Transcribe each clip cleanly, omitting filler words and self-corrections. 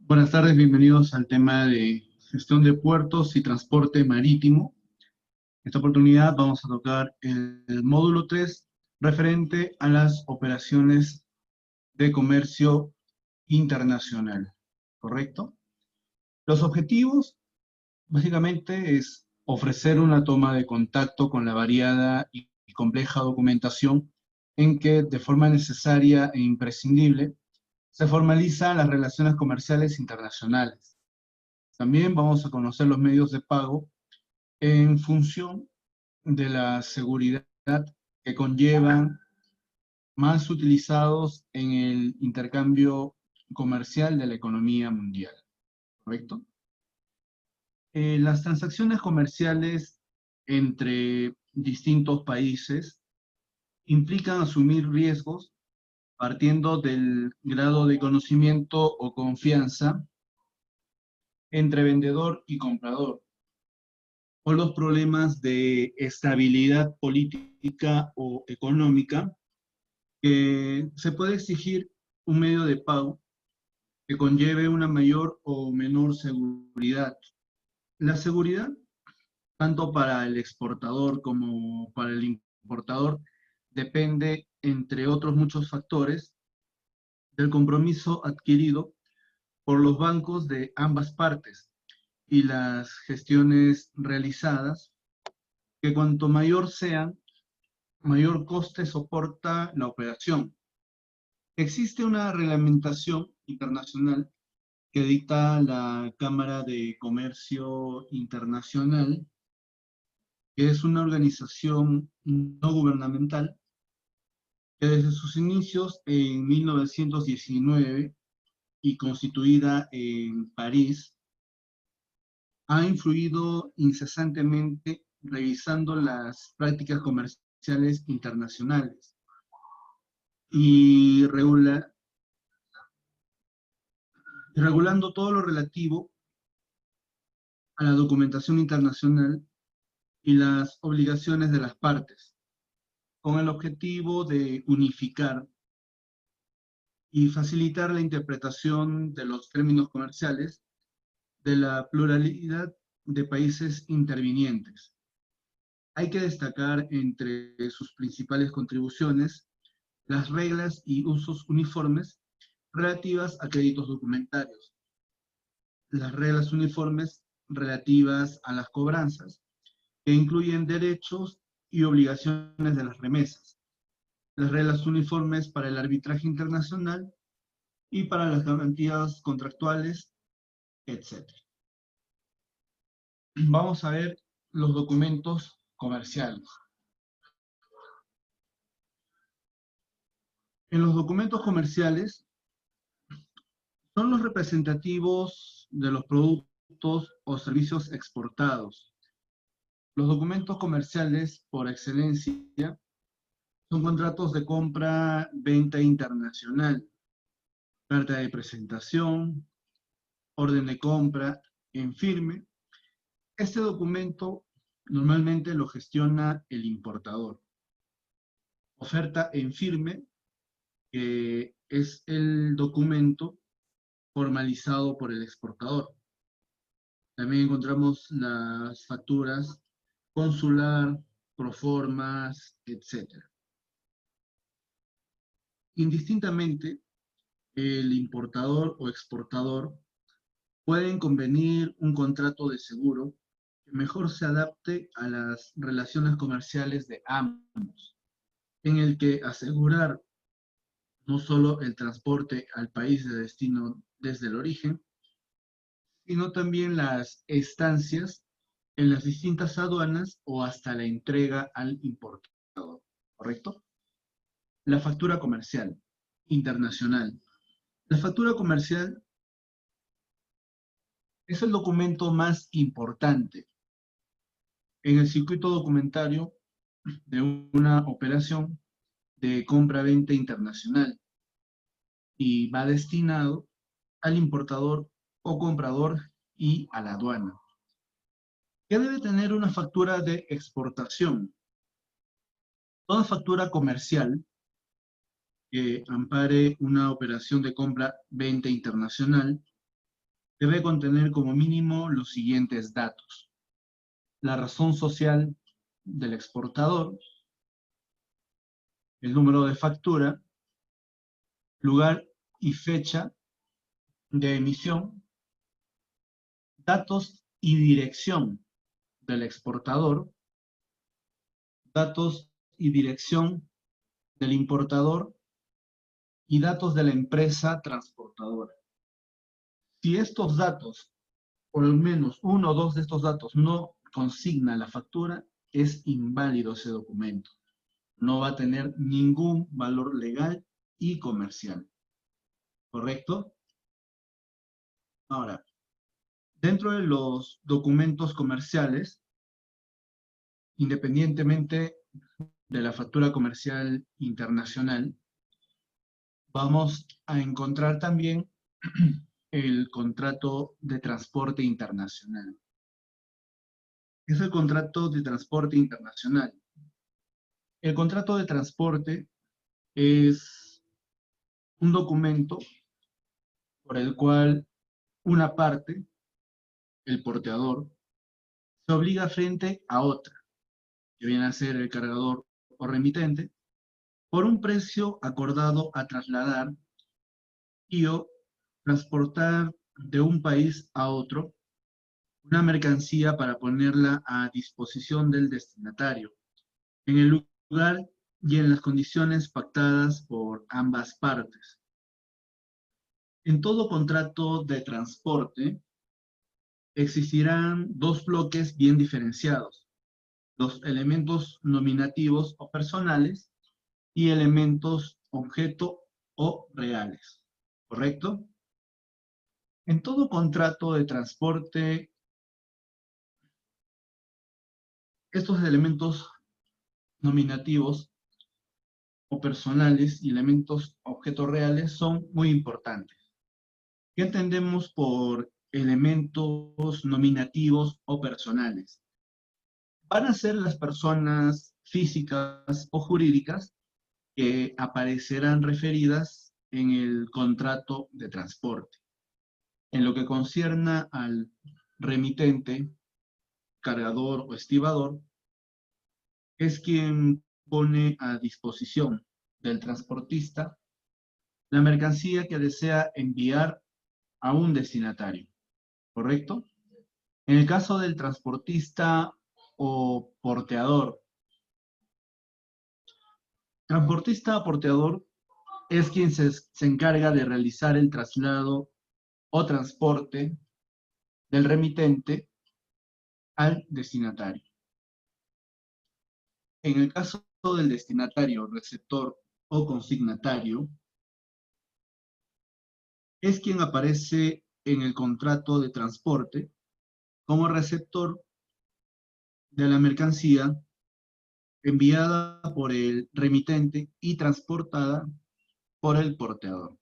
Buenas tardes, bienvenidos al tema de gestión de puertos y transporte marítimo. En esta oportunidad vamos a tocar el módulo 3 referente a las operaciones de comercio internacional, ¿correcto? Los objetivos básicamente es ofrecer una toma de contacto con la variada y compleja documentación en que de forma necesaria e imprescindible se formalizan las relaciones comerciales internacionales. También vamos a conocer los medios de pago en función de la seguridad que conllevan más utilizados en el intercambio comercial de la economía mundial, ¿correcto? Las transacciones comerciales entre distintos países implican asumir riesgos partiendo del grado de conocimiento o confianza entre vendedor y comprador, o los problemas de estabilidad política o económica, que se puede exigir un medio de pago que conlleve una mayor o menor seguridad. La seguridad, tanto para el exportador como para el importador, depende, entre otros muchos factores, del compromiso adquirido por los bancos de ambas partes y las gestiones realizadas, que cuanto mayor sean, mayor coste soporta la operación. Existe una reglamentación internacional que dicta la Cámara de Comercio Internacional, que es una organización no gubernamental que desde sus inicios en 1919 y constituida en París, ha influido incesantemente revisando las prácticas comerciales internacionales y regulando todo lo relativo a la documentación internacional y las obligaciones de las partes, con el objetivo de unificar y facilitar la interpretación de los términos comerciales de la pluralidad de países intervinientes. Hay que destacar entre sus principales contribuciones las reglas y usos uniformes relativas a créditos documentarios, las reglas uniformes relativas a las cobranzas, que incluyen derechos y obligaciones de las remesas, las reglas uniformes para el arbitraje internacional y para las garantías contractuales, etc. Vamos a ver los documentos comerciales. En los documentos comerciales son los representativos de los productos o servicios exportados. Los documentos comerciales, por excelencia, son contratos de compra-venta internacional, carta de presentación, orden de compra en firme. Este documento normalmente lo gestiona el importador. Oferta en firme, que es el documento formalizado por el exportador. También encontramos las facturas consular, proformas, etc. Indistintamente, el importador o exportador pueden convenir un contrato de seguro que mejor se adapte a las relaciones comerciales de ambos, en el que asegurar no solo el transporte al país de destino desde el origen, sino también las estancias en las distintas aduanas o hasta la entrega al importador, ¿correcto? La factura comercial internacional. La factura comercial es el documento más importante en el circuito documentario de una operación de compra-venta internacional y va destinado al importador o comprador y a la aduana. ¿Qué debe tener una factura de exportación? Toda factura comercial que ampare una operación de compra-venta internacional debe contener como mínimo los siguientes datos: la razón social del exportador, el número de factura, lugar y fecha de emisión, datos y dirección del exportador, datos y dirección del importador y datos de la empresa transportadora. Si estos datos, o al menos uno o dos de estos datos, no consigna la factura, es inválido ese documento. No va a tener ningún valor legal y comercial. ¿Correcto? Ahora, dentro de los documentos comerciales, independientemente de la factura comercial internacional, vamos a encontrar también el contrato de transporte internacional. ¿Qué es el contrato de transporte internacional? El contrato de transporte es un documento por el cual una parte, el porteador, se obliga frente a otra, que viene a ser el cargador o remitente, por un precio acordado a trasladar y o transportar de un país a otro una mercancía para ponerla a disposición del destinatario, en el lugar y en las condiciones pactadas por ambas partes. En todo contrato de transporte existirán dos bloques bien diferenciados: los elementos nominativos o personales y elementos objeto o reales. ¿Correcto? En todo contrato de transporte, estos elementos nominativos o personales y elementos objetos reales son muy importantes. ¿Qué entendemos por elementos nominativos o personales? Van a ser las personas físicas o jurídicas que aparecerán referidas en el contrato de transporte. En lo que concierne al remitente, cargador o estibador, es quien pone a disposición del transportista la mercancía que desea enviar a un destinatario, ¿correcto? En el caso del transportista o porteador, transportista o porteador es quien se encarga de realizar el traslado o transporte del remitente al destinatario. En el caso del destinatario, receptor o consignatario, es quien aparece en el contrato de transporte como receptor de la mercancía enviada por el remitente y transportada por el porteador.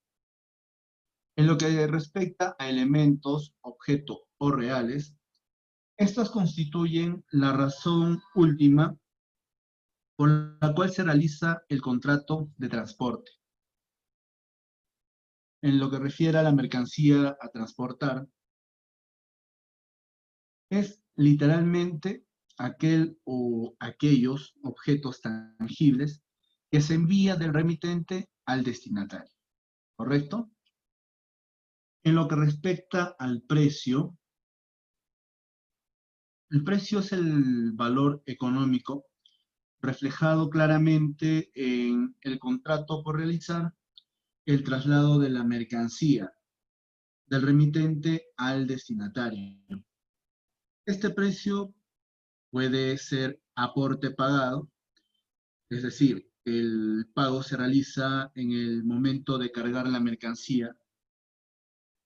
En lo que respecta a elementos, objeto o reales, estas constituyen la razón última por la cual se realiza el contrato de transporte. En lo que refiere a la mercancía a transportar, es literalmente aquel o aquellos objetos tangibles que se envía del remitente al destinatario, ¿correcto? En lo que respecta al precio, el precio es el valor económico reflejado claramente en el contrato por realizar el traslado de la mercancía del remitente al destinatario. Este precio puede ser aporte pagado, es decir, el pago se realiza en el momento de cargar la mercancía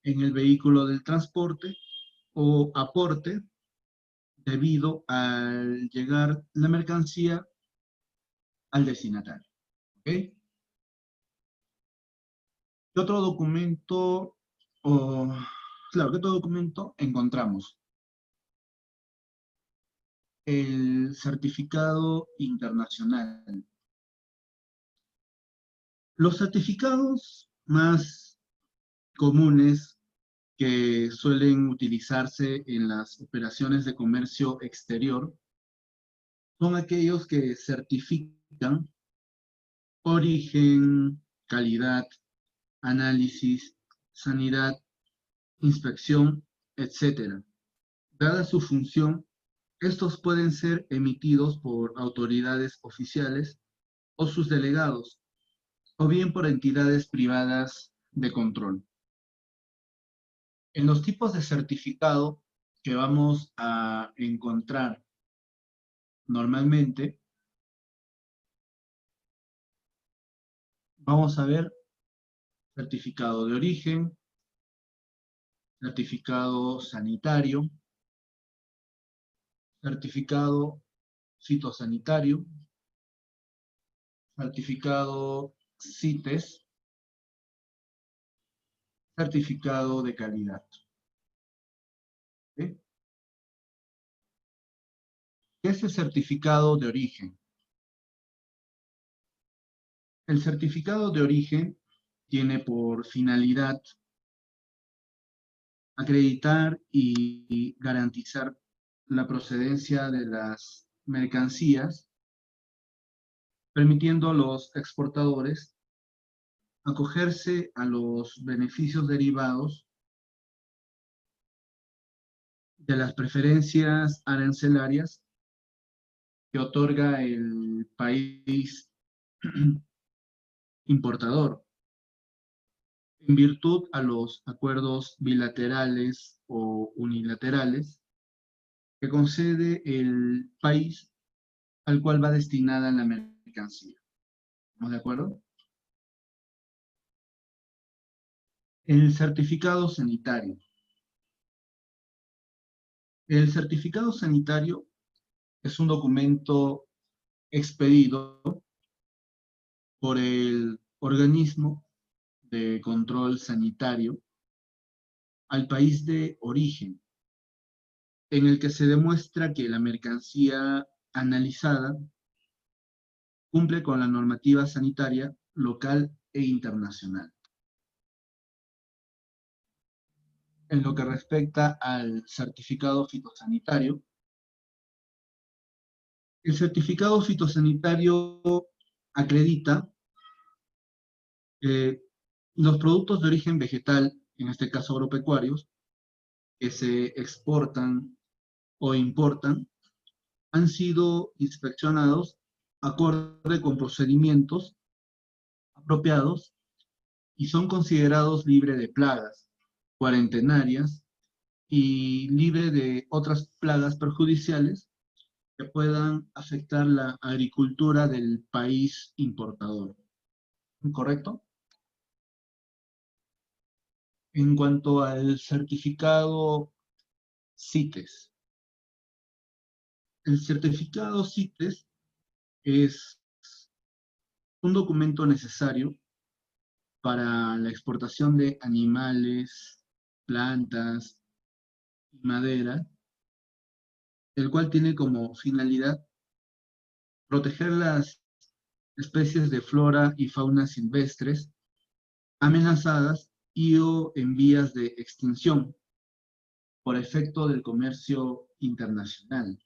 en el vehículo del transporte, o aporte debido al llegar la mercancía al destinatario. ¿Ok? ¿Qué otro documento, claro, qué otro documento encontramos? El certificado internacional. Los certificados más comunes que suelen utilizarse en las operaciones de comercio exterior son aquellos que certifican origen, calidad, análisis, sanidad, inspección, etc. Dada su función, estos pueden ser emitidos por autoridades oficiales o sus delegados, o bien por entidades privadas de control. En los tipos de certificado que vamos a encontrar normalmente, vamos a ver certificado de origen, certificado sanitario, certificado fitosanitario, certificado CITES, certificado de calidad. ¿Sí? ¿Qué es el certificado de origen? El certificado de origen tiene por finalidad acreditar y garantizar la procedencia de las mercancías, permitiendo a los exportadores acogerse a los beneficios derivados de las preferencias arancelarias que otorga el país importador, en virtud a los acuerdos bilaterales o unilaterales que concede el país al cual va destinada la mercancía. ¿Estamos de acuerdo? El certificado sanitario. El certificado sanitario es un documento expedido por el organismo de control sanitario al país de origen, en el que se demuestra que la mercancía analizada cumple con la normativa sanitaria local e internacional. En lo que respecta al certificado fitosanitario, el certificado fitosanitario acredita que los productos de origen vegetal, en este caso agropecuarios, que se exportan o importan, han sido inspeccionados acorde con procedimientos apropiados y son considerados libres de plagas, cuarentenarias y libre de otras plagas perjudiciales que puedan afectar la agricultura del país importador. ¿Correcto? En cuanto al certificado CITES. El certificado CITES es un documento necesario para la exportación de animales, plantas y madera, el cual tiene como finalidad proteger las especies de flora y fauna silvestres amenazadas y o en vías de extinción por efecto del comercio internacional.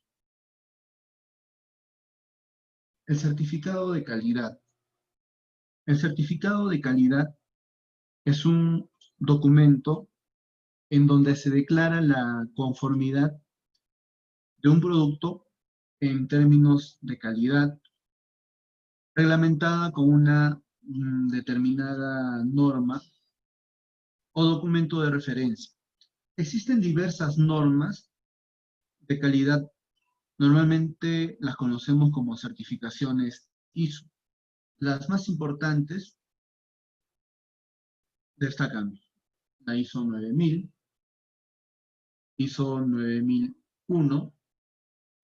El certificado de calidad. El certificado de calidad es un documento en donde se declara la conformidad de un producto en términos de calidad, reglamentada con una determinada norma o documento de referencia. Existen diversas normas de calidad, normalmente las conocemos como certificaciones ISO. Las más importantes destacan la ISO 9000, ISO 9001,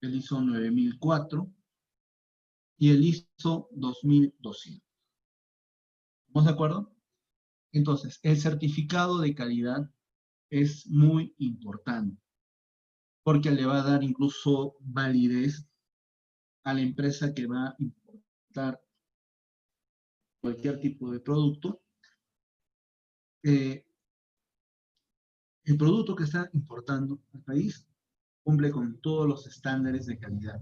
el ISO 9004 y el ISO 2200. ¿Estamos de acuerdo? Entonces, el certificado de calidad es muy importante porque le va a dar incluso validez a la empresa que va a importar cualquier tipo de producto. el producto que está importando al país cumple con todos los estándares de calidad,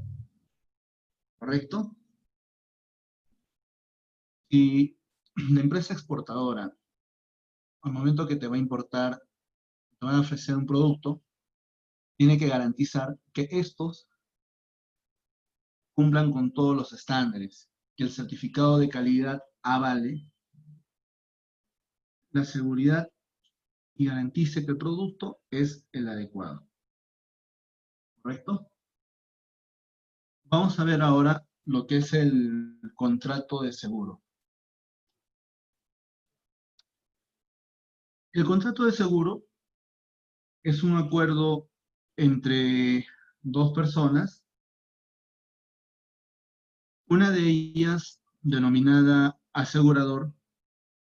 ¿correcto? Y la empresa exportadora, al momento que te va a importar, te va a ofrecer un producto, tiene que garantizar que estos cumplan con todos los estándares, que el certificado de calidad avale la seguridad y garantice que el producto es el adecuado, ¿correcto? Vamos a ver ahora lo que es el contrato de seguro. El contrato de seguro es un acuerdo entre dos personas, una de ellas denominada asegurador,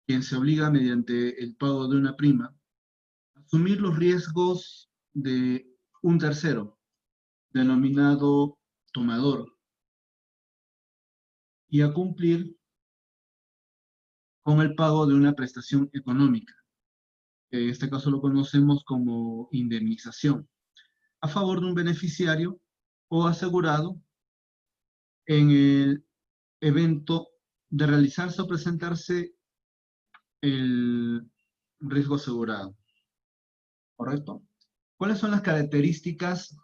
quien se obliga mediante el pago de una prima a asumir los riesgos de un tercero, denominado tomador, y a cumplir con el pago de una prestación económica, que en este caso lo conocemos como indemnización, a favor de un beneficiario o asegurado en el evento de realizarse o presentarse el riesgo asegurado, ¿correcto? ¿Cuáles son las características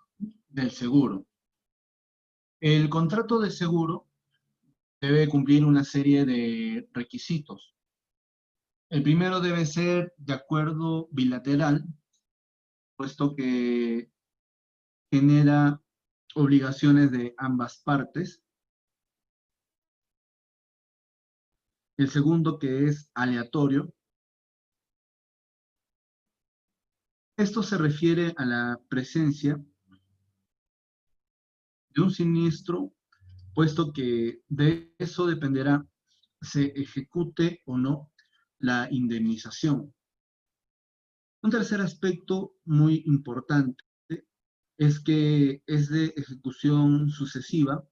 del seguro? El contrato de seguro debe cumplir una serie de requisitos. El primero debe ser de acuerdo bilateral, puesto que genera obligaciones de ambas partes. El segundo, que es aleatorio. Esto se refiere a la presencia de un siniestro, puesto que de eso dependerá se ejecute o no la indemnización. Un tercer aspecto muy importante es que es de ejecución sucesiva,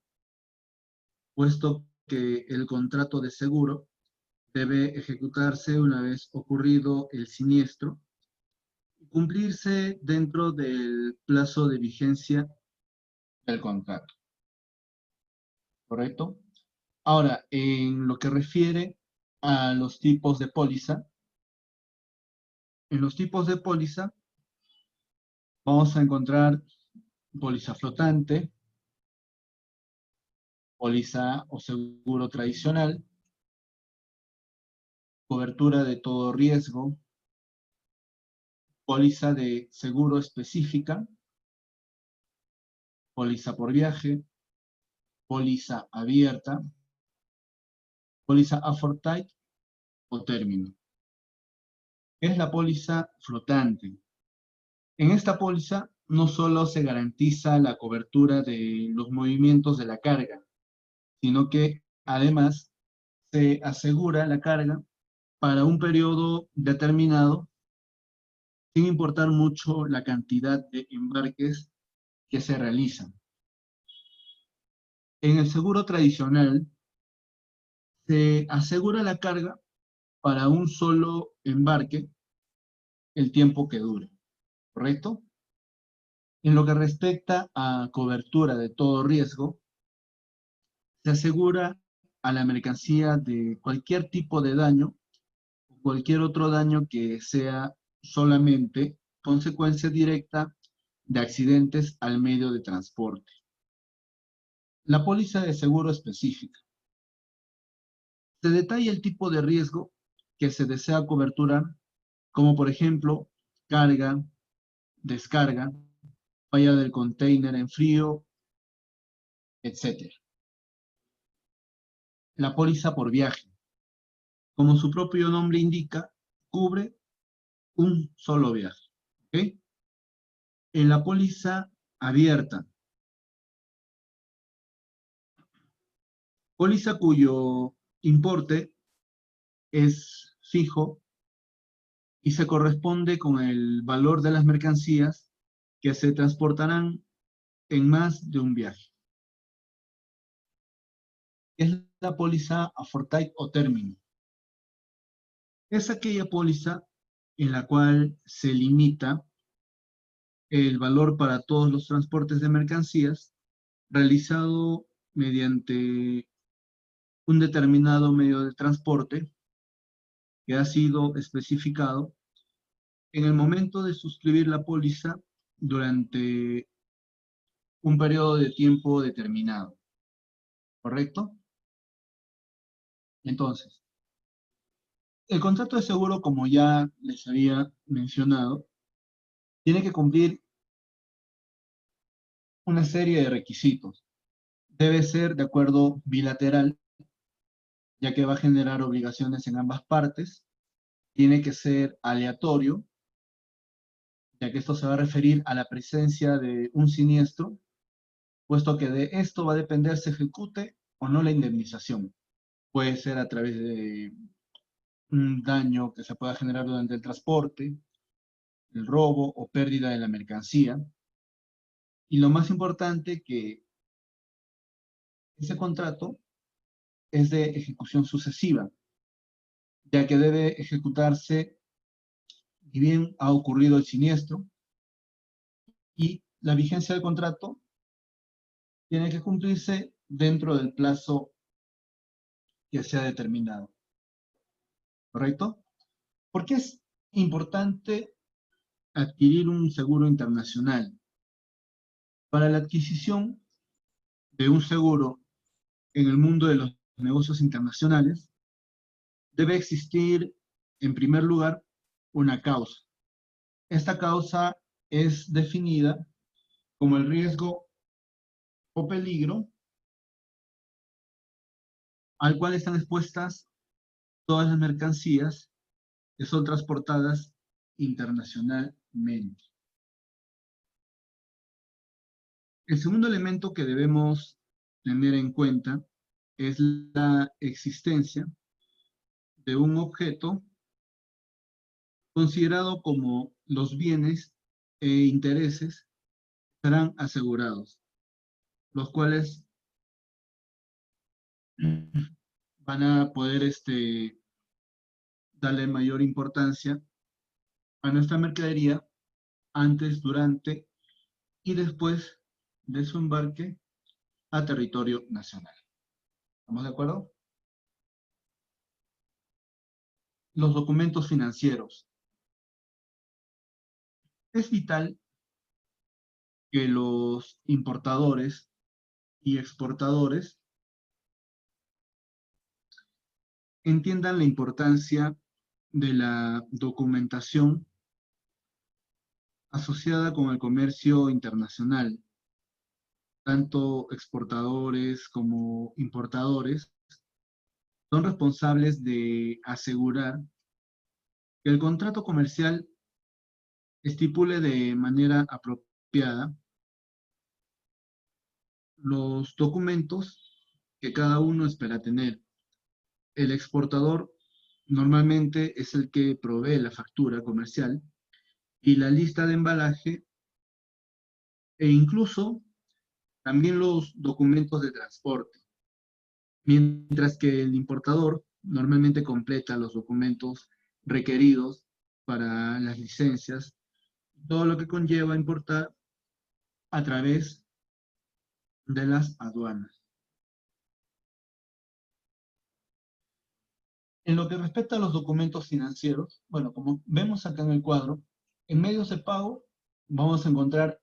puesto que el contrato de seguro debe ejecutarse una vez ocurrido el siniestro y cumplirse dentro del plazo de vigencia del contrato, ¿correcto? Ahora, en lo que refiere a los tipos de póliza, en los tipos de póliza vamos a encontrar póliza flotante, póliza o seguro tradicional, cobertura de todo riesgo, póliza de seguro específica, póliza por viaje, póliza abierta, póliza a forfait o término. ¿Qué es la póliza flotante? En esta póliza no solo se garantiza la cobertura de los movimientos de la carga, sino que además se asegura la carga para un periodo determinado, sin importar mucho la cantidad de embarques que se realizan. En el seguro tradicional se asegura la carga para un solo embarque el tiempo que dure, ¿correcto? En lo que respecta a cobertura de todo riesgo, se asegura a la mercancía de cualquier tipo de daño o cualquier otro daño que sea solamente consecuencia directa de accidentes al medio de transporte. La póliza de seguro específica. Se detalla el tipo de riesgo que se desea coberturar, como por ejemplo carga, descarga, falla del container en frío, etc. La póliza por viaje. Como su propio nombre indica, cubre un solo viaje. ¿Ok? En la póliza abierta, póliza cuyo importe es fijo y se corresponde con el valor de las mercancías que se transportarán en más de un viaje. Es la póliza a forfait o término. Es aquella póliza en la cual se limita el valor para todos los transportes de mercancías realizado mediante un determinado medio de transporte que ha sido especificado en el momento de suscribir la póliza durante un periodo de tiempo determinado, ¿correcto? Entonces, el contrato de seguro, como ya les había mencionado, tiene que cumplir una serie de requisitos. Debe ser de acuerdo bilateral, ya que va a generar obligaciones en ambas partes. Tiene que ser aleatorio, ya que esto se va a referir a la presencia de un siniestro, puesto que de esto va a depender si ejecute o no la indemnización. Puede ser a través de un daño que se pueda generar durante el transporte, el robo o pérdida de la mercancía. Y lo más importante, que ese contrato es de ejecución sucesiva, ya que debe ejecutarse ni bien ha ocurrido el siniestro, y la vigencia del contrato tiene que cumplirse dentro del plazo que sea determinado, ¿correcto? ¿Por qué es importante adquirir un seguro internacional? Para la adquisición de un seguro en el mundo de los negocios internacionales, debe existir, en primer lugar, una causa. Esta causa es definida como el riesgo o peligro al cual están expuestas todas las mercancías que son transportadas internacionalmente. El segundo elemento que debemos tener en cuenta es la existencia de un objeto considerado como los bienes e intereses serán asegurados, los cuales van a poder darle mayor importancia a nuestra mercadería antes, durante y después de su embarque a territorio nacional. ¿Estamos de acuerdo? Los documentos financieros. Es vital que los importadores y exportadores entiendan la importancia de la documentación asociada con el comercio internacional. Tanto exportadores como importadores son responsables de asegurar que el contrato comercial estipule de manera apropiada los documentos que cada uno espera tener. El exportador normalmente es el que provee la factura comercial y la lista de embalaje, e incluso también los documentos de transporte, mientras que el importador normalmente completa los documentos requeridos para las licencias, todo lo que conlleva importar a través de las aduanas. En lo que respecta a los documentos financieros, bueno, como vemos acá en el cuadro, en medios de pago vamos a encontrar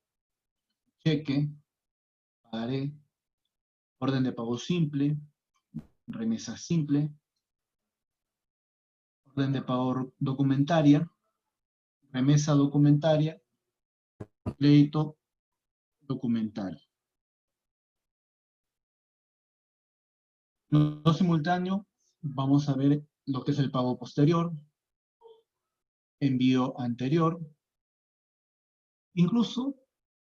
cheque, pagaré, orden de pago simple, remesa simple, orden de pago documentaria, remesa documentaria, crédito documentario. No simultáneo, vamos a ver lo que es el pago posterior, envío anterior, incluso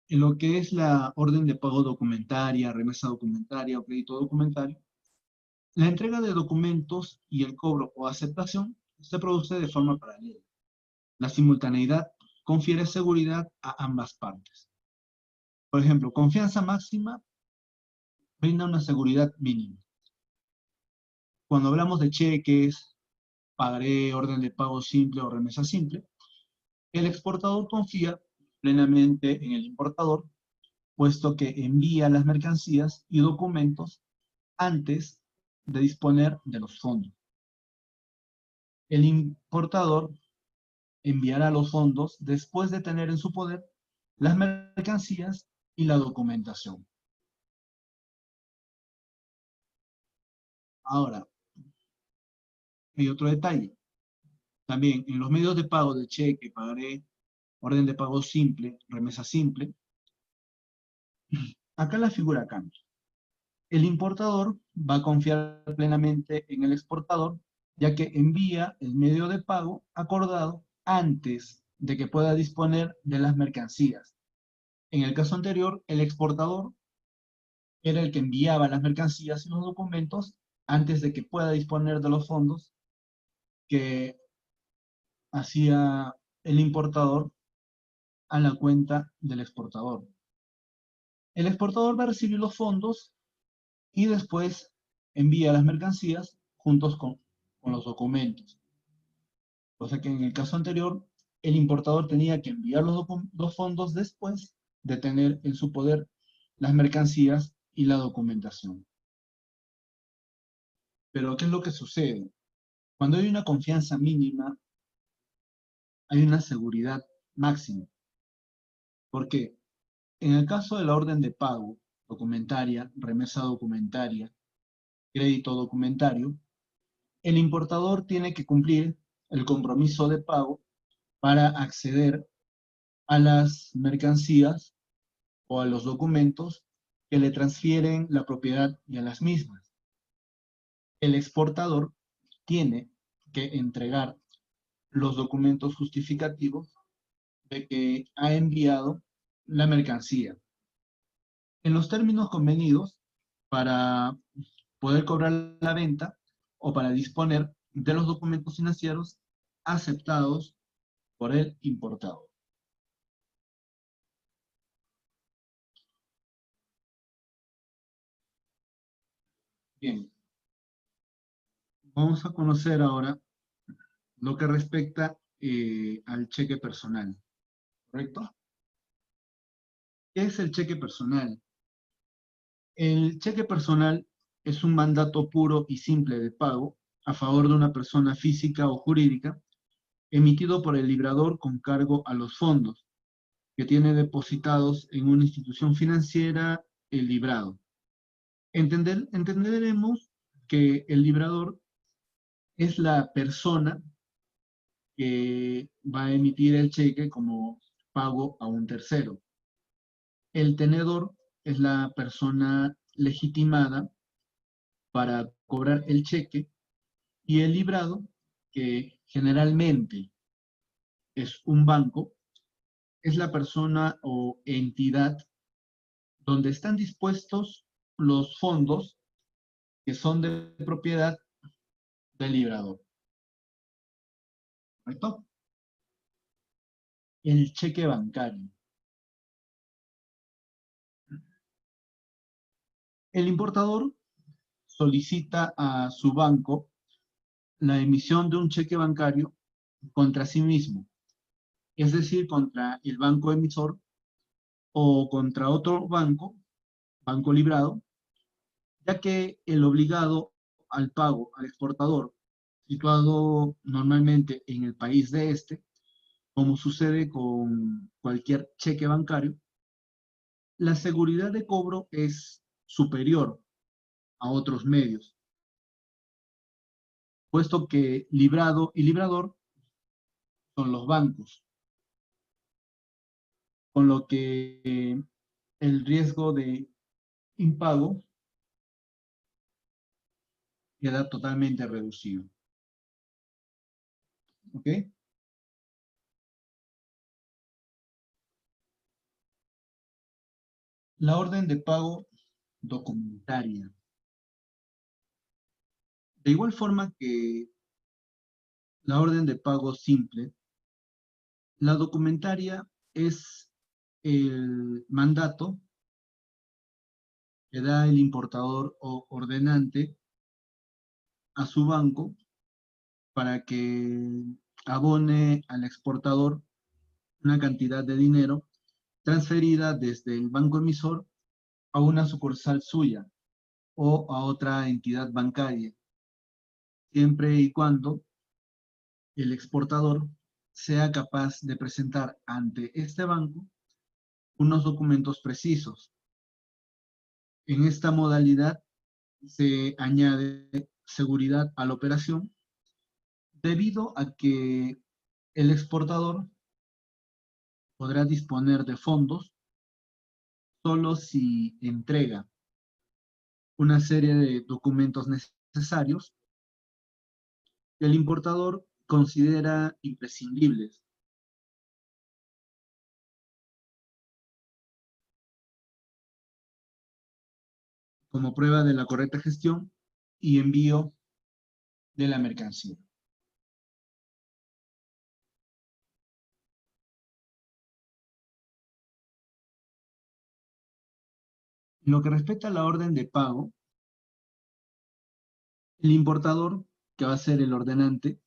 en lo que es la orden de pago documentaria, remesa documentaria o crédito documentario. La entrega de documentos y el cobro o aceptación se produce de forma paralela. La simultaneidad confiere seguridad a ambas partes. Por ejemplo, confianza máxima brinda una seguridad mínima. Cuando hablamos de cheques, pagaré, orden de pago simple o remesa simple, el exportador confía plenamente en el importador, puesto que envía las mercancías y documentos antes de disponer de los fondos. El importador enviará los fondos después de tener en su poder las mercancías y la documentación. Ahora, hay otro detalle. También en los medios de pago de cheque, pagaré, orden de pago simple, remesa simple, acá la figura cambia. El importador va a confiar plenamente en el exportador, ya que envía el medio de pago acordado antes de que pueda disponer de las mercancías. En el caso anterior, el exportador era el que enviaba las mercancías y los documentos antes de que pueda disponer de los fondos que hacía el importador a la cuenta del exportador. El exportador va a recibir los fondos y después envía las mercancías juntos con los documentos. O sea que en el caso anterior, el importador tenía que enviar los fondos después de tener en su poder las mercancías y la documentación. Pero ¿qué es lo que sucede? Cuando hay una confianza mínima, hay una seguridad máxima. ¿Por qué? En el caso de la orden de pago, documentaria, remesa documentaria, crédito documentario, el importador tiene que cumplir el compromiso de pago para acceder a las mercancías o a los documentos que le transfieren la propiedad y a las mismas. El exportador tiene que entregar los documentos justificativos de que ha enviado la mercancía. En los términos convenidos para poder cobrar la venta o para disponer de los documentos financieros aceptados por el importador. Bien, vamos a conocer ahora lo que respecta al cheque personal, ¿correcto? ¿Qué es el cheque personal? El cheque personal es un mandato puro y simple de pago a favor de una persona física o jurídica emitido por el librador con cargo a los fondos que tiene depositados en una institución financiera el librado. Entenderemos que el librador es la persona que va a emitir el cheque como pago a un tercero. El tenedor es la persona legitimada para cobrar el cheque y el librado, que generalmente es un banco, es la persona o entidad donde están dispuestos los fondos que son de propiedad del librador. ¿Correcto? El cheque bancario. El importador solicita a su banco la emisión de un cheque bancario contra sí mismo, es decir, contra el banco emisor o contra otro banco, banco librado, ya que el obligado al pago al exportador, situado normalmente en el país de este, como sucede con cualquier cheque bancario, la seguridad de cobro es superior a otros medios, puesto que librado y librador son los bancos, con lo que el riesgo de impago queda totalmente reducido. ¿Ok? La orden de pago documentaria. De igual forma que la orden de pago simple, la documentaria es el mandato que da el importador o ordenante a su banco para que abone al exportador una cantidad de dinero transferida desde el banco emisor a una sucursal suya o a otra entidad bancaria, siempre y cuando el exportador sea capaz de presentar ante este banco unos documentos precisos. En esta modalidad se añade seguridad a la operación debido a que el exportador podrá disponer de fondos solo si entrega una serie de documentos necesarios que el importador considera imprescindibles como prueba de la correcta gestión y envío de la mercancía. En lo que respecta a la orden de pago, el importador, que va a ser el ordenante,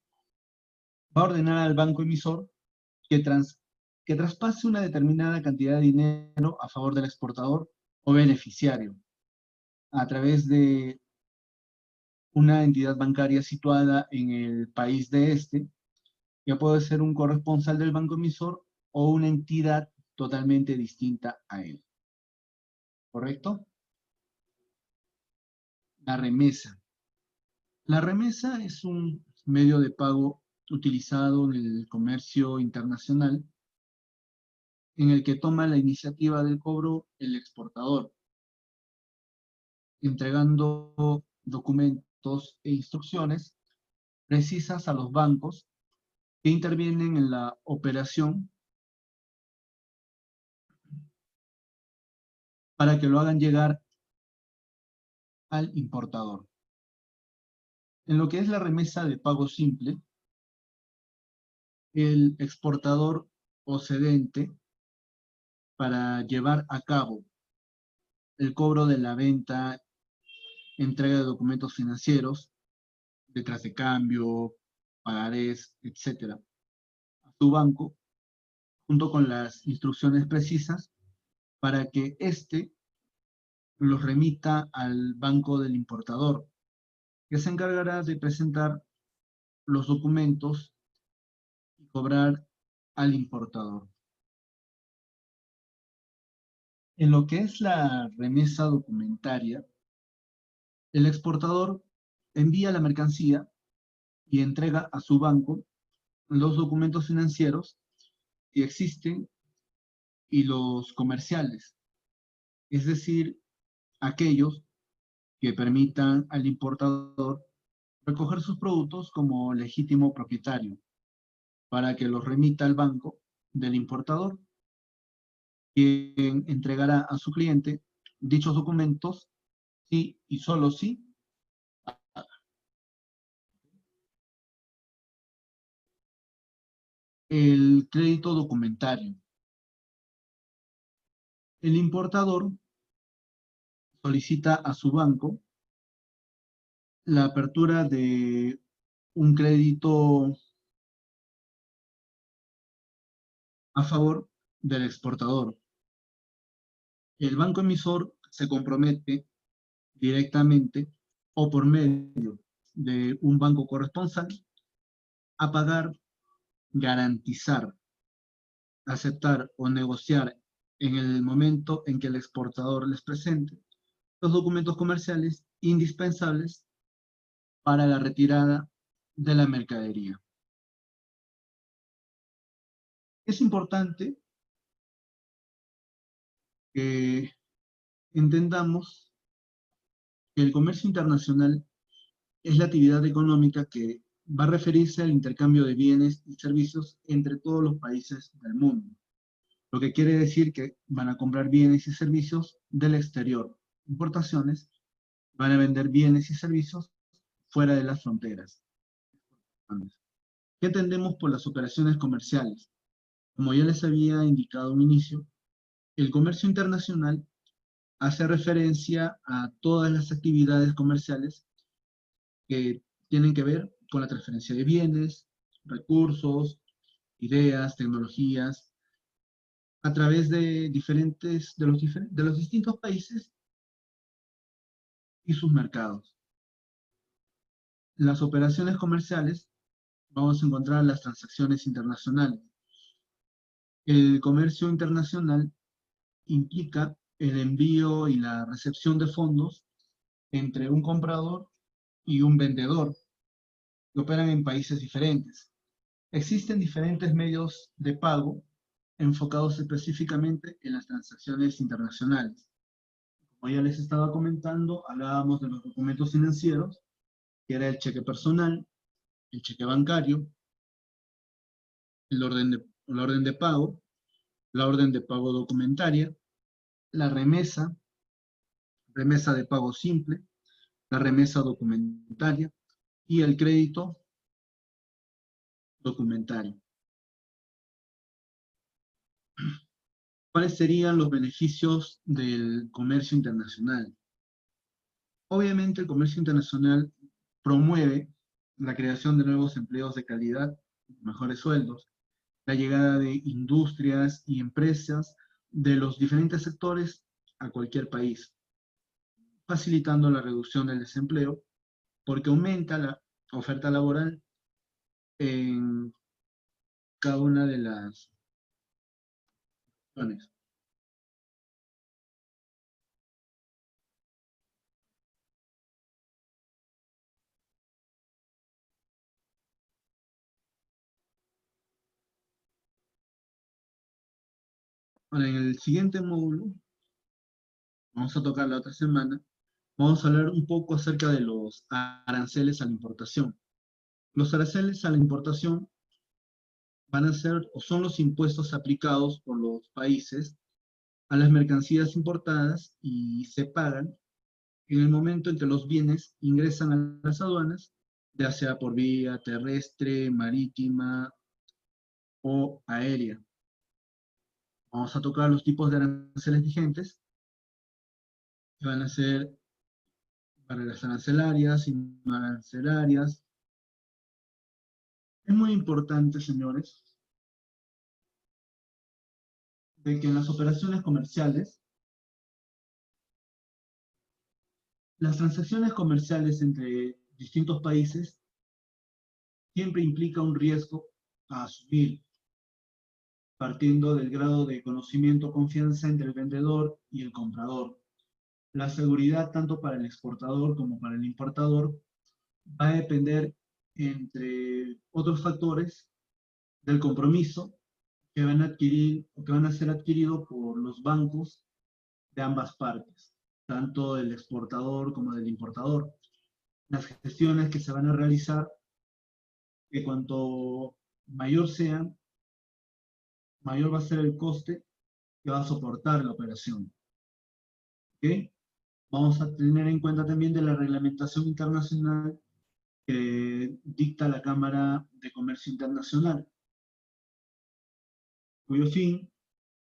va a ordenar al banco emisor que, que traspase una determinada cantidad de dinero a favor del exportador o beneficiario a través de una entidad bancaria situada en el país de este, que puede ser un corresponsal del banco emisor o una entidad totalmente distinta a él. ¿Correcto? La remesa. La remesa es un medio de pago utilizado en el comercio internacional en el que toma la iniciativa del cobro el exportador, entregando documentos e instrucciones precisas a los bancos que intervienen en la operación para que lo hagan llegar al importador. En lo que es la remesa de pago simple, el exportador o cedente, para llevar a cabo el cobro de la venta, entrega de documentos financieros, letras de cambio, pagarés, etcétera, a su banco, junto con las instrucciones precisas para que éste los remita al banco del importador, que se encargará de presentar los documentos y cobrar al importador. En lo que es la remesa documentaria, el exportador envía la mercancía y entrega a su banco los documentos financieros que existen y los comerciales, es decir, aquellos que permitan al importador recoger sus productos como legítimo propietario para que los remita al banco del importador, quien entregará a su cliente dichos documentos si y solo si el crédito documentario. El importador solicita a su banco la apertura de un crédito a favor del exportador. El banco emisor se compromete directamente o por medio de un banco corresponsal a pagar, garantizar, aceptar o negociar en el momento en que el exportador les presente los documentos comerciales indispensables para la retirada de la mercadería. Es importante que entendamos que el comercio internacional es la actividad económica que va a referirse al intercambio de bienes y servicios entre todos los países del mundo. Lo que quiere decir que van a comprar bienes y servicios del exterior, importaciones, van a vender bienes y servicios fuera de las fronteras. ¿Qué entendemos por las operaciones comerciales? Como ya les había indicado en un inicio, el comercio internacional hace referencia a todas las actividades comerciales que tienen que ver con la transferencia de bienes, recursos, ideas, tecnologías, a través de de los distintos países y sus mercados. Las operaciones comerciales, vamos a encontrar las transacciones internacionales. El comercio internacional implica el envío y la recepción de fondos entre un comprador y un vendedor que operan en países diferentes. Existen diferentes medios de pago enfocados específicamente en las transacciones internacionales. Como ya les estaba comentando, hablábamos de los documentos financieros, que era el cheque personal, el cheque bancario, la orden de pago documentaria, la remesa de pago simple, la remesa documentaria y el crédito documentario. ¿Cuáles serían los beneficios del comercio internacional? Obviamente el comercio internacional promueve la creación de nuevos empleos de calidad, mejores sueldos, la llegada de industrias y empresas de los diferentes sectores a cualquier país, facilitando la reducción del desempleo porque aumenta la oferta laboral en cada una de las zonas. Ahora, en el siguiente módulo, vamos a tocar la otra semana, vamos a hablar un poco acerca de los aranceles a la importación. Los aranceles a la importación van a ser o son los impuestos aplicados por los países a las mercancías importadas y se pagan en el momento en que los bienes ingresan a las aduanas, ya sea por vía terrestre, marítima o aérea. Vamos a tocar los tipos de aranceles vigentes, que van a ser barreras arancelarias y no arancelarias. Es muy importante, señores, de que en las operaciones comerciales, las transacciones comerciales entre distintos países siempre implica un riesgo a asumir, partiendo del grado de conocimiento o confianza entre el vendedor y el comprador. La seguridad, tanto para el exportador como para el importador, va a depender, entre otros factores, del compromiso que van a adquirir o que van a ser adquiridos por los bancos de ambas partes, tanto del exportador como del importador. Las gestiones que se van a realizar, que cuanto mayor sean, mayor va a ser el coste que va a soportar la operación. ¿Ok? Vamos a tener en cuenta también de la reglamentación internacional que dicta la Cámara de Comercio Internacional, cuyo fin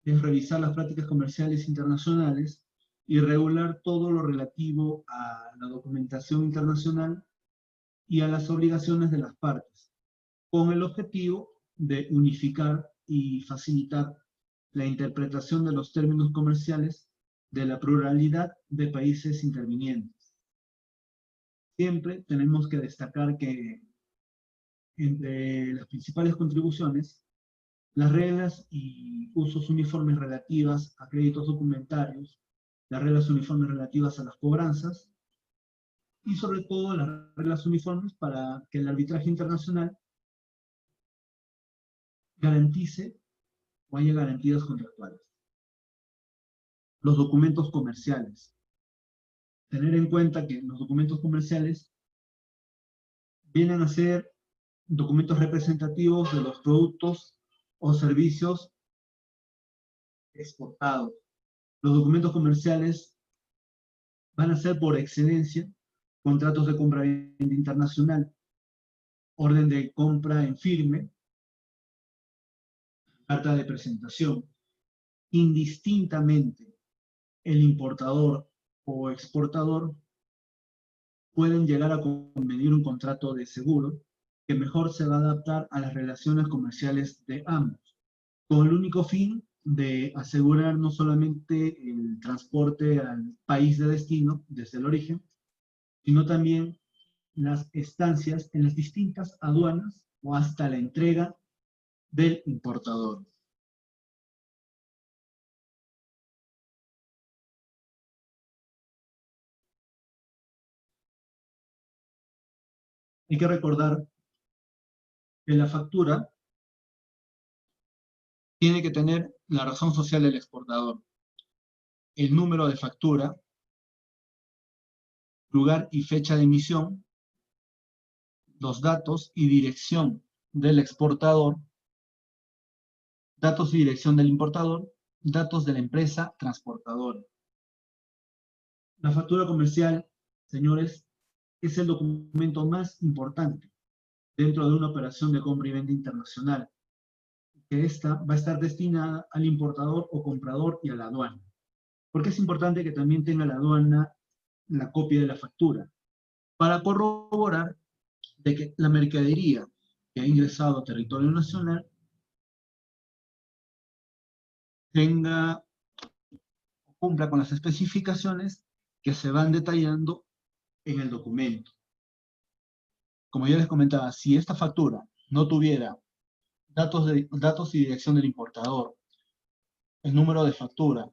es revisar las prácticas comerciales internacionales y regular todo lo relativo a la documentación internacional y a las obligaciones de las partes, con el objetivo de unificar y facilitar la interpretación de los términos comerciales de la pluralidad de países intervinientes. Siempre tenemos que destacar que entre las principales contribuciones, las reglas y usos uniformes relativas a créditos documentarios, las reglas uniformes relativas a las cobranzas y sobre todo las reglas uniformes para que el arbitraje internacional garantice o haya garantías contractuales. Los documentos comerciales. Tener en cuenta que los documentos comerciales vienen a ser documentos representativos de los productos o servicios exportados. Los documentos comerciales van a ser por excelencia contratos de compra-venta internacional, orden de compra en firme, carta de presentación. Indistintamente, el importador o exportador pueden llegar a convenir un contrato de seguro que mejor se va a adaptar a las relaciones comerciales de ambos, con el único fin de asegurar no solamente el transporte al país de destino, desde el origen, sino también las estancias en las distintas aduanas o hasta la entrega del importador. Hay que recordar que la factura tiene que tener la razón social del exportador, el número de factura, lugar y fecha de emisión, los datos y dirección del exportador, datos y dirección del importador, datos de la empresa transportadora. La factura comercial, señores, es el documento más importante dentro de una operación de compra y venta internacional, que esta va a estar destinada al importador o comprador y a la aduana. ¿Por qué es importante que también tenga la aduana la copia de la factura? Para corroborar de que la mercadería que ha ingresado a territorio nacional tenga, cumpla con las especificaciones que se van detallando en el documento. Como ya les comentaba, si esta factura no tuviera datos y dirección del importador, el número de factura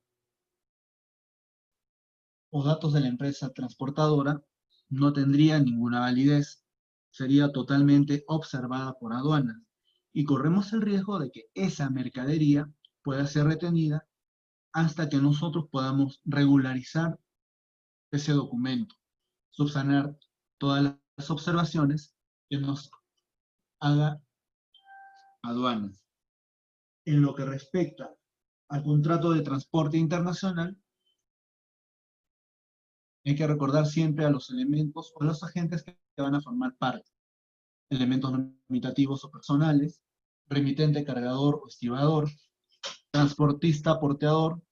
o datos de la empresa transportadora, no tendría ninguna validez. Sería totalmente observada por aduanas. Y corremos el riesgo de que esa mercadería pueda ser retenida hasta que nosotros podamos regularizar ese documento, subsanar todas las observaciones que nos haga aduanas. En lo que respecta al contrato de transporte internacional, hay que recordar siempre a los elementos o a los agentes que van a formar parte. Elementos limitativos o personales, remitente, cargador o estibador, transportista, porteador,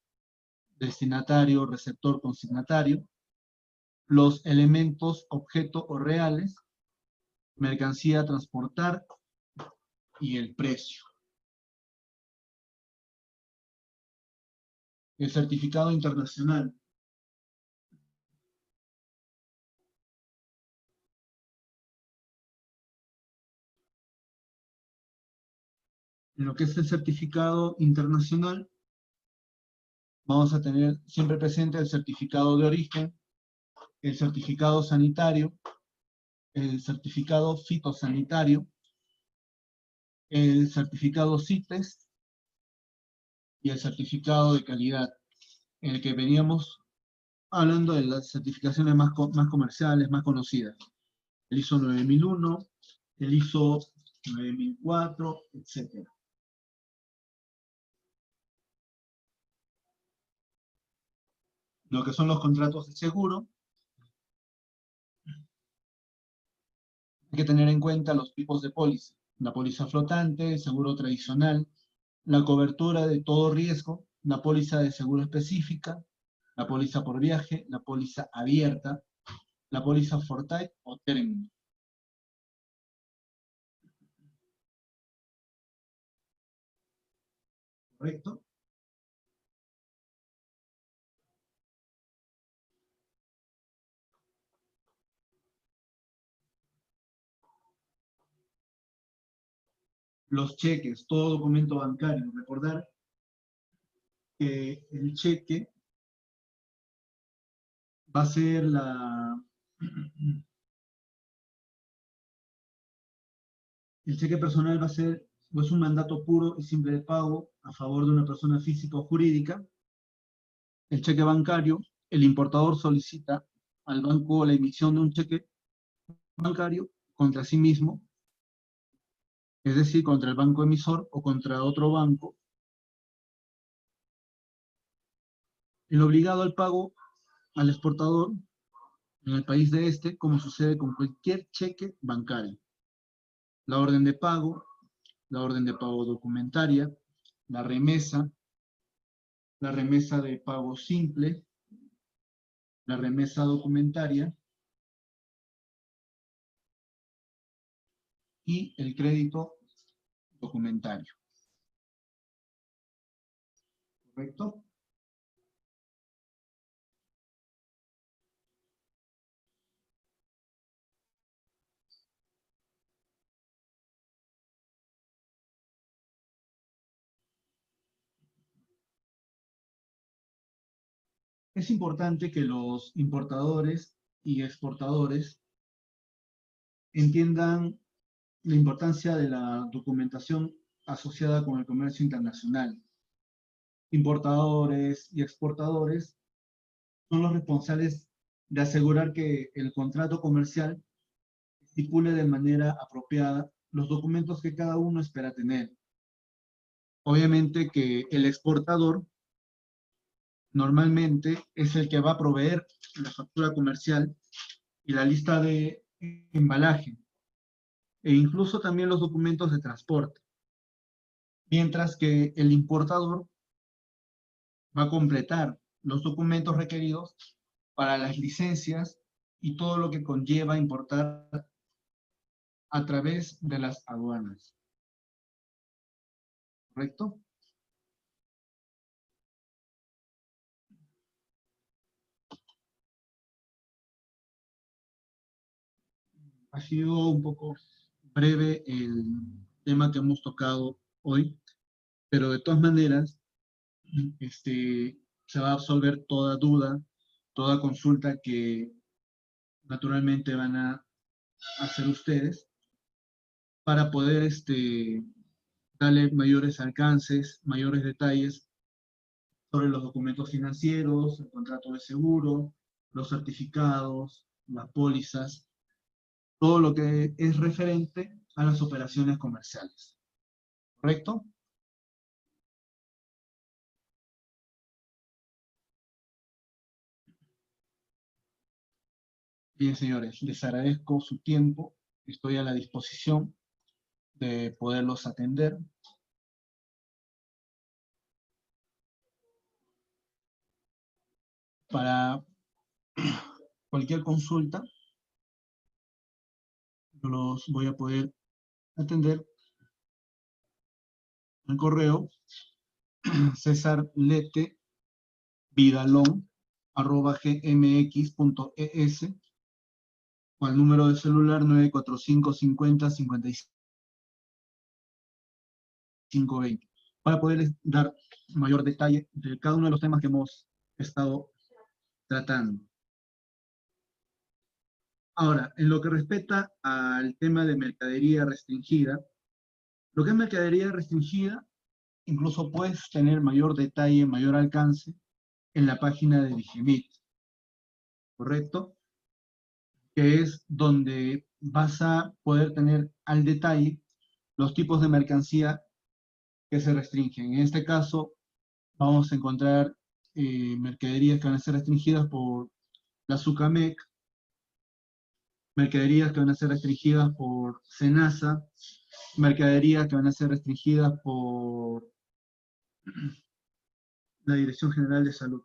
destinatario, receptor, consignatario, los elementos, objeto o reales, mercancía a transportar y el precio. El certificado internacional. En lo que es el certificado internacional, vamos a tener siempre presente el certificado de origen, el certificado sanitario, el certificado fitosanitario, el certificado CITES y el certificado de calidad, en el que veníamos hablando de las certificaciones más comerciales, más conocidas. El ISO 9001, el ISO 9004, etc. Lo que son los contratos de seguro, hay que tener en cuenta los tipos de póliza. La póliza flotante, el seguro tradicional, la cobertura de todo riesgo, la póliza de seguro específica, la póliza por viaje, la póliza abierta, la póliza forfait o término. ¿Correcto? Los cheques, todo documento bancario. Recordar que el cheque va a ser el cheque personal va a ser pues, un mandato puro y simple de pago a favor de una persona física o jurídica. El cheque bancario, el importador solicita al banco la emisión de un cheque bancario contra sí mismo, es decir, contra el banco emisor o contra otro banco. El obligado al pago al exportador en el país de este, como sucede con cualquier cheque bancario. La orden de pago, la orden de pago documentaria, la remesa de pago simple, la remesa documentaria y el crédito documentario. ¿correcto? Es importante que los importadores y exportadores entiendan la importancia de la documentación asociada con el comercio internacional. Importadores y exportadores son los responsables de asegurar que el contrato comercial estipule de manera apropiada los documentos que cada uno espera tener. Obviamente que el exportador normalmente es el que va a proveer la factura comercial y la lista de embalaje, e incluso también los documentos de transporte, mientras que el importador va a completar los documentos requeridos para las licencias y todo lo que conlleva importar a través de las aduanas. ¿Correcto? Ha sido un poco breve el tema que hemos tocado hoy, pero de todas maneras, se va a absolver toda duda, toda consulta que naturalmente van a hacer ustedes para poder darle mayores alcances, mayores detalles sobre los documentos financieros, el contrato de seguro, los certificados, las pólizas, todo lo que es referente a las operaciones comerciales. ¿Correcto? Bien, señores, les agradezco su tiempo. Estoy a la disposición de poderlos atender. Para cualquier consulta, yo los voy a poder atender al correo cesarlete.vidalon@gmx.es o al número de celular 945 50 5520 para poderles dar mayor detalle de cada uno de los temas que hemos estado tratando. Ahora, en lo que respecta al tema de mercadería restringida, lo que es mercadería restringida, incluso puedes tener mayor detalle, mayor alcance en la página de Digemit, ¿correcto? Que es donde vas a poder tener al detalle los tipos de mercancía que se restringen. En este caso, vamos a encontrar mercaderías que van a ser restringidas por la SUCAMEC, mercaderías que van a ser restringidas por SENASA, mercaderías que van a ser restringidas por la Dirección General de Salud.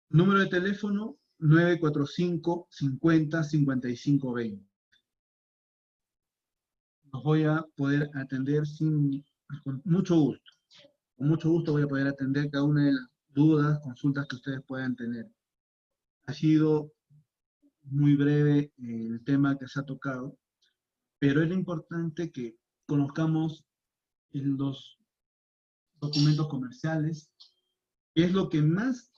Número de teléfono 945 50 55 20. Los voy a poder atender con mucho gusto. Con mucho gusto voy a poder atender cada una de las dudas, consultas que ustedes puedan tener. Ha sido muy breve el tema que se ha tocado, pero es importante que conozcamos los documentos comerciales, que es lo que más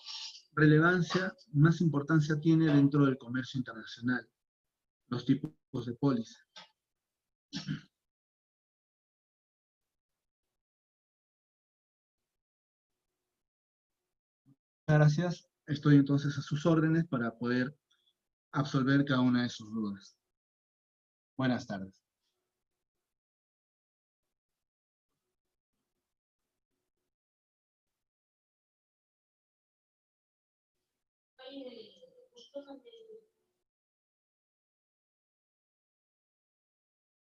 relevancia, más importancia tiene dentro del comercio internacional, los tipos de póliza. Gracias, estoy entonces a sus órdenes para poder absolver cada una de sus dudas. Buenas tardes.